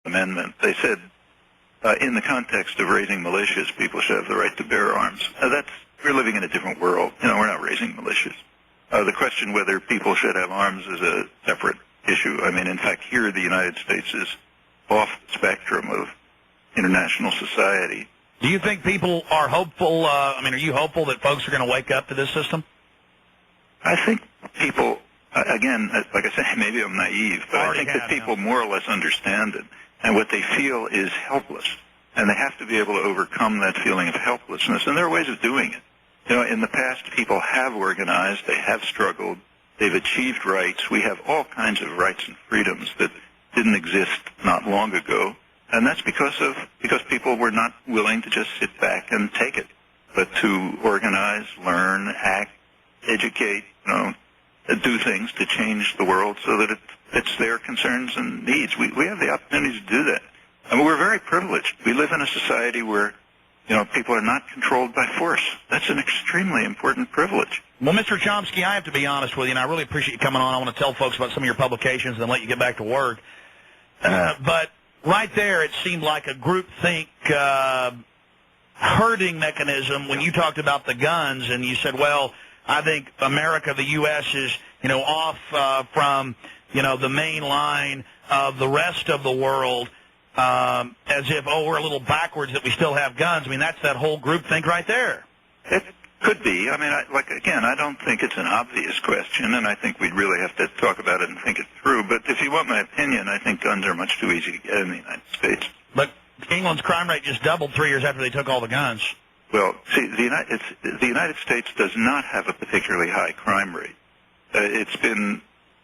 Amendment. They said, in the context of raising militias, people should have the right to bear arms. We're living in a different world. We're not raising militias. The question whether people should have arms is a separate issue. I mean, in fact, here the United States is off the spectrum of international society. Do you think people are hopeful? Are you hopeful that folks are going to wake up to this system? I think people, again, like I say, maybe I'm naive, but I think that people more or less understand it. And what they feel is helpless. And they have to be able to overcome that feeling of helplessness. And there are ways of doing it. In the past, people have organized, they have struggled, they've achieved rights. We have all kinds of rights and freedoms that didn't exist not long ago. And that's because people were not willing to just sit back and take it, but to organize, learn, act, educate, do things to change the world so that it fits their concerns and needs. We have the opportunity to do that. I mean, we're very privileged. We live in a society where, people are not controlled by force. That's an extremely important privilege. Well, Mr. Chomsky, I have to be honest with you, and I really appreciate you coming on. I want to tell folks about some of your publications and then let you get back to work. But right there, it seemed like a groupthink herding mechanism when you talked about the guns, and you said, well, I think America, the U.S., is, off from, the main line of the rest of the world, as if, we're a little backwards that we still have guns. I mean, that's that whole groupthink right there. It could be. I mean, I don't think it's an obvious question, and I think we'd really have to talk about it and think it through. But if you want my opinion, I think guns are much too easy to get in the United States. But England's crime rate just doubled 3 years after they took all the guns. Well, see, the United States does not have a particularly high crime rate. It's been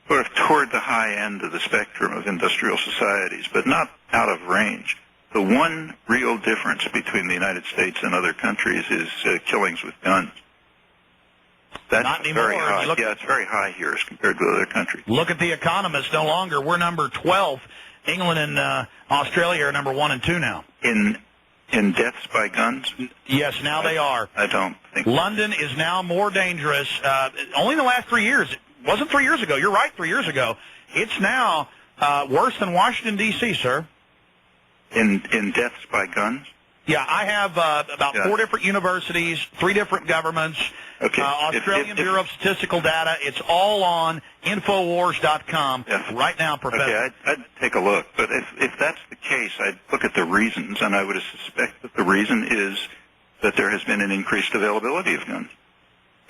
sort of toward the high end of the spectrum of industrial societies, but not out of range. The one real difference between the United States and other countries is killings with guns. That's not anymore. Very high. It's very high here as compared to other countries. Look at The Economist. No longer. We're number 12. England and Australia are number 1 and 2 now. In deaths by guns? Yes, now they are. I don't think London is now more dangerous. Only in the last 3 years. It wasn't 3 years ago. You're right, 3 years ago. It's now worse than Washington, D.C., sir. In deaths by guns? Yeah, I have about 4 different universities, 3 different governments, Australian Bureau of Statistical Data. It's all on Infowars.com right now, Professor. Okay, I'd take a look. But if that's the case, I'd look at the reasons, and I would suspect that the reason is that there has been an increased availability of guns.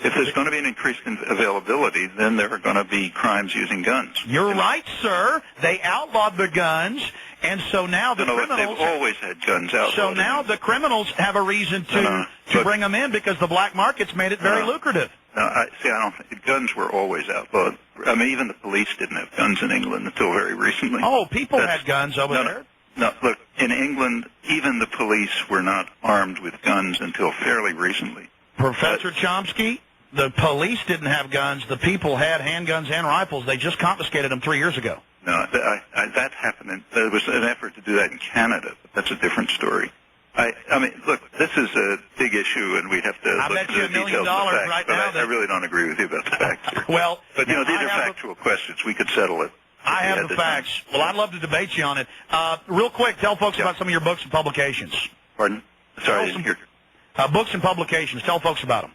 If there's going to be an increased availability, then there are going to be crimes using guns. You're right, sir. They outlawed the guns, and so now the criminals... They've always had guns outlawed. So now the criminals have a reason to bring them in because the black market's made it very lucrative. I don't think guns were always outlawed. I mean, even the police didn't have guns in England until very recently. Oh, people had guns over there. No, look, in England, even the police were not armed with guns until fairly recently. Professor Chomsky, the police didn't have guns. The people had handguns and rifles. They just confiscated them 3 years ago. No, that happened. There was an effort to do that in Canada, but that's a different story. I mean, look, this is a big issue, and we'd have to look at the details of the facts, but I really don't agree with you about the facts here. Well, but, these are factual questions. We could settle it. I have the facts. Well, I'd love to debate you on it. Real quick, tell folks about some of your books and publications. Pardon? Sorry, I didn't hear. Books and publications. Tell folks about them.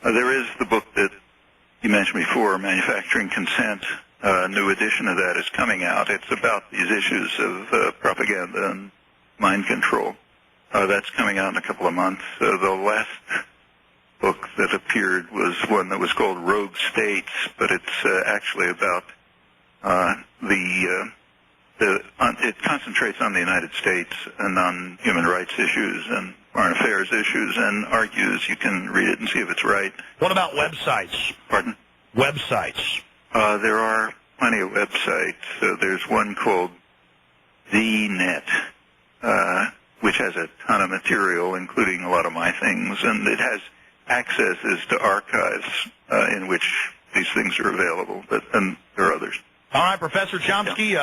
There is the book that you mentioned before, Manufacturing Consent. A new edition of that is coming out. It's about these issues of propaganda and mind control. That's coming out in a couple of months. The last book that appeared was one that was called Rogue States, but it's actually about it concentrates on the United States and on human rights issues and foreign affairs issues, and argues, you can read it and see if it's right. What about websites? Pardon? Websites. There are plenty of websites. There's one called VNet, which has a ton of material, including a lot of my things, and it has accesses to archives in which these things are available, and there are others. All right, Professor Chomsky,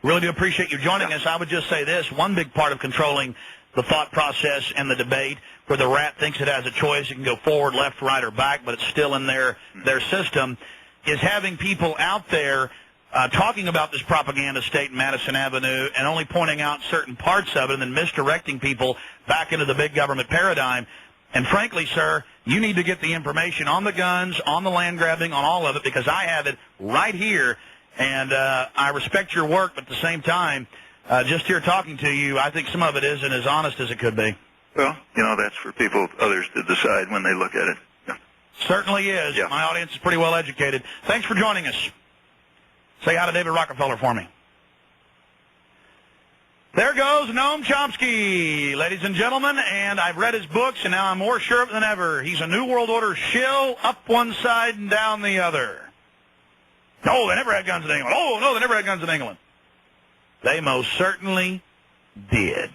really do appreciate you joining us. I would just say this, one big part of controlling the thought process and the debate, where the rat thinks it has a choice, it can go forward, left, right, or back, but it's still in their system, is having people out there talking about this propaganda state in Madison Avenue and only pointing out certain parts of it and then misdirecting people back into the big government paradigm. And frankly, sir, you need to get the information on the guns, on the land grabbing, on all of it, because I have it right here. And I respect your work, but at the same time, just here talking to you, I think some of it isn't as honest as it could be. Well, that's for others to decide when they look at it. Yeah. Certainly is. Yeah. My audience is pretty well educated. Thanks for joining us. Say hi to David Rockefeller for me. There goes Noam Chomsky, ladies and gentlemen, and I've read his books, and now I'm more sure of it than ever. He's a New World Order shill, up one side and down the other. No, they never had guns in England. Oh, no, they never had guns in England. They most certainly did.